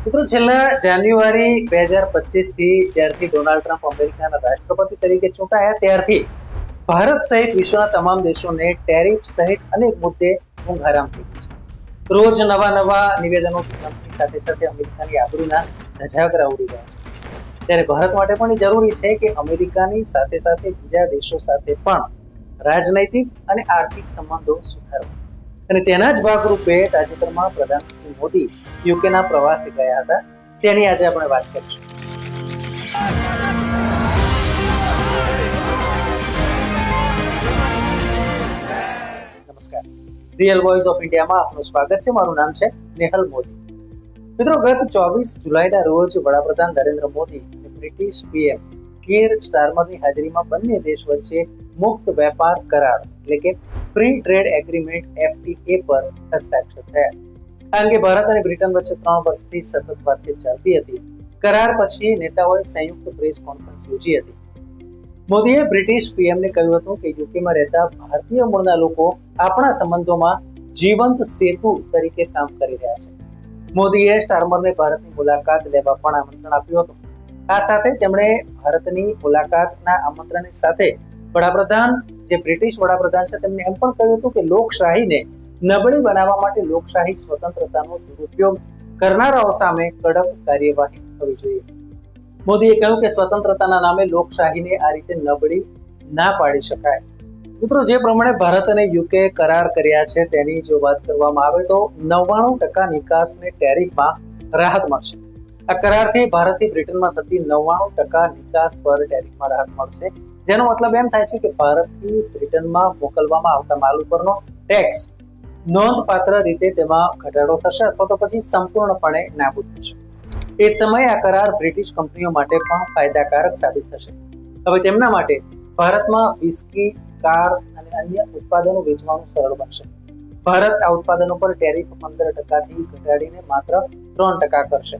મિત્રો, છેલ્લા જાન્યુઆરી 2025 થી જ્યારથી ડોનાલ્ડ ટ્રમ્પ અમેરિકાના રાષ્ટ્રપતિ તરીકે ચૂંટાયા ત્યારથી ભારત સહિત વિશ્વના તમામ દેશોને ટેરિફ સહિત અનેક મુદ્દે ઊંઘ હરામ થઈ ગઈ છે. રોજ નવા નિવેદનો ટ્રમ્પની સાથે સાથે અમેરિકાની આબરૂના ધજાગરા ઉડી રહ્યા છે. ત્યારે ભારત માટે પણ એ જરૂરી છે કે અમેરિકાની સાથે સાથે બીજા દેશો સાથે પણ રાજનૈતિક અને આર્થિક સંબંધો સુધારવા. અને તેના જ ભાગરૂપે તાજેતરમાં પ્રધાનમંત્રી મોદી યુકેના પ્રવાસે ગયા હતા. તેની આજે આપણે વાત કરીશું. નમસ્કાર, રિયલ વોઇસ ઓફ ઇન્ડિયામાં આપનું સ્વાગત છે. મારું નામ છે નેહલ મોદી. મિત્રો, ગત 24 જુલાઈના રોજ વડાપ્રધાન નરેન્દ્ર મોદી અને બ્રિટિશ પીએમ કીર સ્ટારમરની હાજરીમાં બંને દેશ વચ્ચે મુક્ત વેપાર કરાર એટલે કે ફ્રી ટ્રેડ એગ્રીમેન્ટ FTA પર હસ્તાક્ષર થયા. આ અંગે ભારત અને બ્રિટન વચ્ચે 3 વર્ષથી સતત વાતચીત ચાલતી હતી. કરાર પછી નેતાઓએ સંયુક્ત પ્રેસ કોન્ફરન્સ યોજી હતી. મોદીએ બ્રિટિશ પીએમને કહ્યું હતું કે યુકેમાં રહેતા ભારતીય મૂળના લોકો આપણા સંબંધોમાં જીવંત સેતુ તરીકે કામ કરી રહ્યા છે. મોદીએ સ્ટારમરને ભારતની મુલાકાત લેવા પણ આમંત્રણ આપ્યું હતું. આ સાથે તેમણે ભારતની મુલાકાતના આમંત્રણની સાથે વડાપ્રધાન જે બ્રિટિશ વડાપ્રધાન છે તેમને એમ પણ કહ્યું હતું કે લોકશાહીને નબળી બનાવવા માટે લોકશાહી સ્વતંત્રતાનો દુરુપયોગ કરનારાઓ સામે કડક કાર્યવાહી થવી જોઈએ. મોદીએ કહ્યું કે સ્વતંત્રતાના નામે લોકશાહીને આ રીતે નબળી ના પાડી શકાય. મિત્રો, જે પ્રમાણે ભારત અને યુકે કરાર કર્યા છે તેની જો વાત કરવામાં આવે તો 99% નિકાસને ટેરિફમાં રાહત મળશે. આ કરારથી ભારતથી બ્રિટનમાં થતી 99% નિકાસ પર ટેરિફમાં રાહત મળશે. જેનો મતલબ એમ થાય છે કે ભારતથી બ્રિટનમાં મોકલવામાં આવતા માલ ઉપરનો ટેક્સ નોંધપાત્ર રીતે તેમાં ઘટાડો થશે અથવા તો પછી સંપૂર્ણપણે નાબૂદ થશે. એ જ સમયે આ કરાર બ્રિટિશ કંપનીઓ માટે પણ ફાયદાકારક સાબિત થશે. હવે તેમના માટે ભારતમાં વિસ્કી, કાર અને અન્ય ઉત્પાદનો વેચવાનું સરળ બનશે. ભારત આ ઉત્પાદનો પર ટેરિફ 15% થી ઘટાડીને માત્ર 3% કરશે.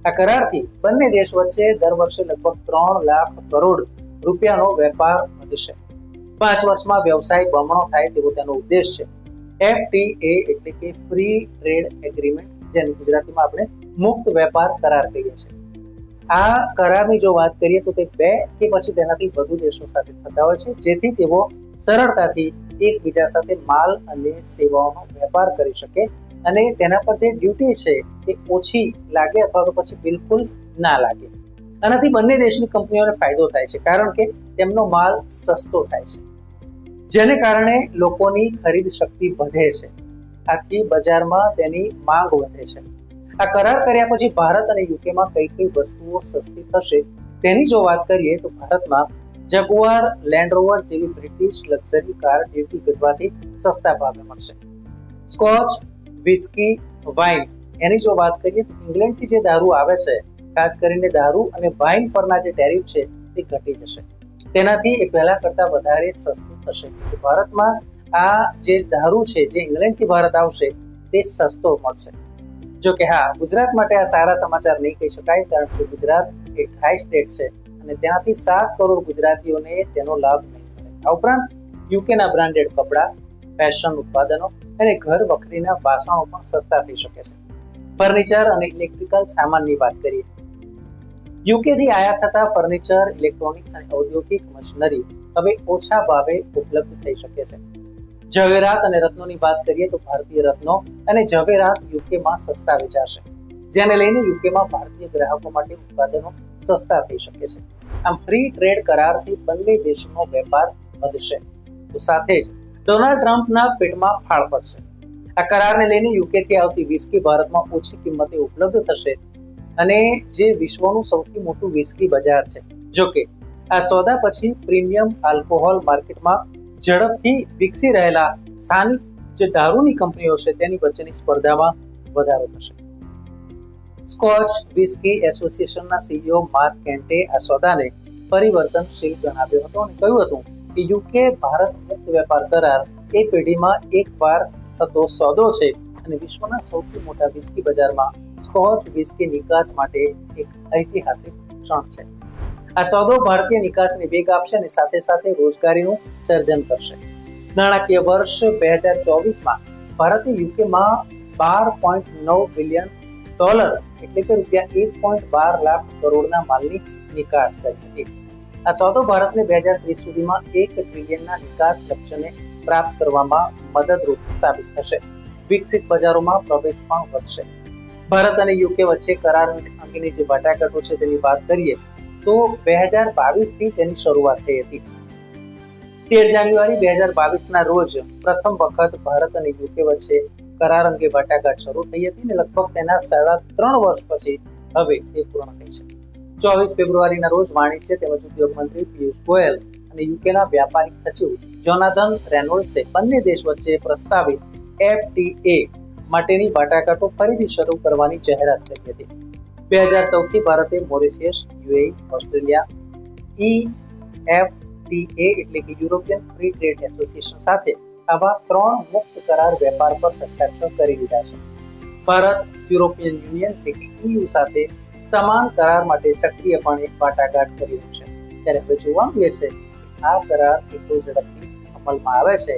આ કરારથી બંને દેશ વચ્ચે દર વર્ષે લગભગ 3 લાખ કરોડ રૂપિયાનો વેપાર વધશે. 5 વર્ષમાં વ્યવસાય બમણો થાય તેવો તેનો ઉદ્દેશ છે. FTA એટલે કે ફ્રી ટ્રેડ એગ્રીમેન્ટ, જેને ગુજરાતીમાં આપણે મુક્ત વેપાર કરાર કહીએ છીએ. આ કરારની જો વાત કરીએ તો તે 2 કે પછી તેનાથી વધુ દેશો સાથે થતા હોય છે, જેથી તેઓ સરળતાથી એકબીજા સાથે માલ અને સેવાઓનો વેપાર કરી શકે અને તેના પર જે ડ્યુટી છે તે ઓછી લાગે અથવા તો પછી બિલકુલ ના લાગે. આનાથી બંને દેશની કંપનીઓને ફાયદો થાય છે, કારણ કે તેમનો માલ સસ્તો થાય છે, જેને કારણે લોકોની ખરીદ શક્તિ વધે છે. આથી બજારમાં તેની માંગ વધે છે. આ કરાર કર્યા પછી ભારત અને યુકેમાં કઈ વસ્તુઓ સસ્તી થશે તેની જો વાત કરીએ તો ભારતમાં જગુઆર, લેન્ડ રોવર જેવી બ્રિટિશ લક્ઝરી કાર ડ્યુટી ઘટવાથી સસ્તા ભાવે મળશે. સ્કોચ, વિસ્કી, વાઇન એની જો વાત કરીએ તો ઇંગ્લેન્ડથી જે દારૂ આવે છે, ખાસ કરીને દારૂ અને વાઇન પરના જે ટેરિફ છે તે ઘટી જશે. તેનાથી એ પહેલા કરતા વધારે સસ્તું થશે. ભારતમાં આ જે દારૂ છે જે ઇંગ્લેન્ડથી ભારત આવશે તે સસ્તો મળશે. જો કે હા, ગુજરાત માટે આ સારા સમાચાર નહીં કહી શકાય, કારણ કે ગુજરાત એક હાઈ સ્ટેટ છે અને તેનાથી 7 કરોડ ગુજરાતીઓને તેનો લાભ નહીં મળે. આ ઉપરાંત યુકેના બ્રાન્ડેડ કપડાં, ફેશન ઉત્પાદનો અને ઘર વખરીના વાસણો પણ સસ્તા થઈ શકે છે. ફર્નિચર અને ઇલેક્ટ્રિકલ સામાનની વાત કરીએ. યુકેથી આયાત થતા ફર્નિચર, ઇલેક્ટ્રોનિક્સ અને ઔદ્યોગિક મશીનરી હવે ઓછા ભાવે ઉપલબ્ધ થઈ શકે છે. ઝવેરાત અને રત્નોની વાત કરીએ તો ભારતીય રત્નો અને ઝવેરાત યુકેમાં સસ્તા વેચાશે, જેને લઈને યુકેમાં ભારતીય ગ્રાહકો માટે ઉત્પાદનો સસ્તા થઈ શકે છે. આમ ફ્રી ટ્રેડ કરારથી બંને દેશોનો વેપાર વધશે, તો સાથે જ ડોનાલ્ડ ટ્રમ્પના પેટમાં ફાળ પડશે. આ કરારને લઈને યુકેથી આવતી વિસ્કી ભારતમાં ઓછી કિંમતે ઉપલબ્ધ થશે અને જે વિશ્વનું સૌથી મોટું વિસ્કી બજાર છે. જોકે આ સોદા પછી પ્રીમિયમ આલ્કોહોલ માર્કેટમાં ઝડપથી વિકસી રહેલા સ્થાનિક જે દારૂની કંપનીઓ છે તેની વચ્ચેની સ્પર્ધામાં વધારો થશે. સ્કોચ વિસ્કી એસોસિએશનના CEO માર્ક કેન્ટે આ સોદાને પરિવર્તનશીલ ગણાવ્યો હતો અને કહ્યું હતું કે યુકે ભારત મુક્ત વેપાર કરાર એ પેઢીમાં એકવાર થતો સોદો છે અને વિશ્વના સૌથી મોટા વિસ્કી બજારમાં સ્કોચ વિસ્કી નિકાસ માટે એક ઐતિહાસિક ક્ષણ છે. આ સોદો ભારતીય નિકાસને વેગ આપશે અને સાથે સાથે રોજગારીનું સર્જન કરશે. નાણાકીય વર્ષ 2024માં ભારતે યુકેમાં $12.9 બિલિયન ડોલર એટલે કે રૂપિયા 1.12 લાખ કરોડના માલની નિકાસ કરી હતી. આ સોદો ભારતને 2030 સુધીમાં 1 ટ્રિલિયનના નિકાસ લક્ષ્યને પ્રાપ્ત કરવામાં મદદરૂપ સાબિત થશે. વિકસિત બજારોમાં પ્રવેશ પણ વધશે. ભારત અને યુકે વચ્ચે કરાર અંગેની જે વાટાઘાટો છે તેની વાત કરીએ તો 2022 થી તેની શરૂઆત થઈ હતી. 13 જાન્યુઆરી 2022 ના રોજ પ્રથમ વખત ભારત અને યુકે વચ્ચે કરાર અંગે વાટાઘાટ શરૂ થઈ હતી અને લગભગ તેના 3.5 વર્ષ પછી હવે તે પૂર્ણ થઈ છે. 24 ફેબ્રુઆરીના રોજ વાણિજ્ય તેમજ ઉદ્યોગ મંત્રી પિયુષ ગોયલ અને યુકેના વ્યાપારિક સચિવ જોનાથન રેનોલ્ડ્સે બંને દેશ વચ્ચે પ્રસ્તાવિત FTA માટેની વાટાઘાટો ફરીથી શરૂ કરવાની જાહેરાત કરી હતી. 2014 થી ભારતે મોરિશિયસ, UAE, ઓસ્ટ્રેલિયા, EFTA એટલે કે યુરોપિયન ફ્રી ટ્રેડ એસોસિએશન સાથે આવા 3 મુક્ત કરાર વેપાર પર હસ્તાક્ષર કરી દીધા છે. ભારત યુરોપિયન યુનિયન એટલે કે EU સાથે સમાન કરાર માટે સક્રિયપણે વાટાઘાટ કરી રહ્યું છે. ત્યારે હવે જોવાનું એ છે કે આ કરાર કેટલો ઝડપથી અમલમાં આવે છે,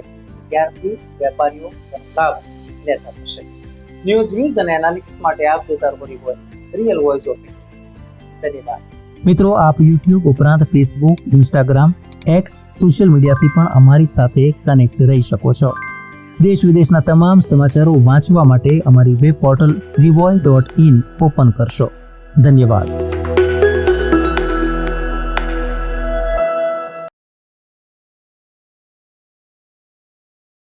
ત્યારથી વેપારીઓ લાભ લેતા થશે. ન્યૂઝ અને એનાલિસિસ માટે આપ જોતા રહો રિયલ વોઇસ ઓફ ઇન્ડિયા. ધન્યવાદ. મિત્રો, આપ YouTube ઉપરાંત Facebook, Instagram, X સોશિયલ મીડિયાથી પણ અમારી સાથે કનેક્ટ રહી શકો છો. દેશ વિદેશના તમામ સમાચારો વાંચવા માટે અમારી વેબ પોર્ટલ revoy.in ઓપન કરશો. ધન્યવાદ.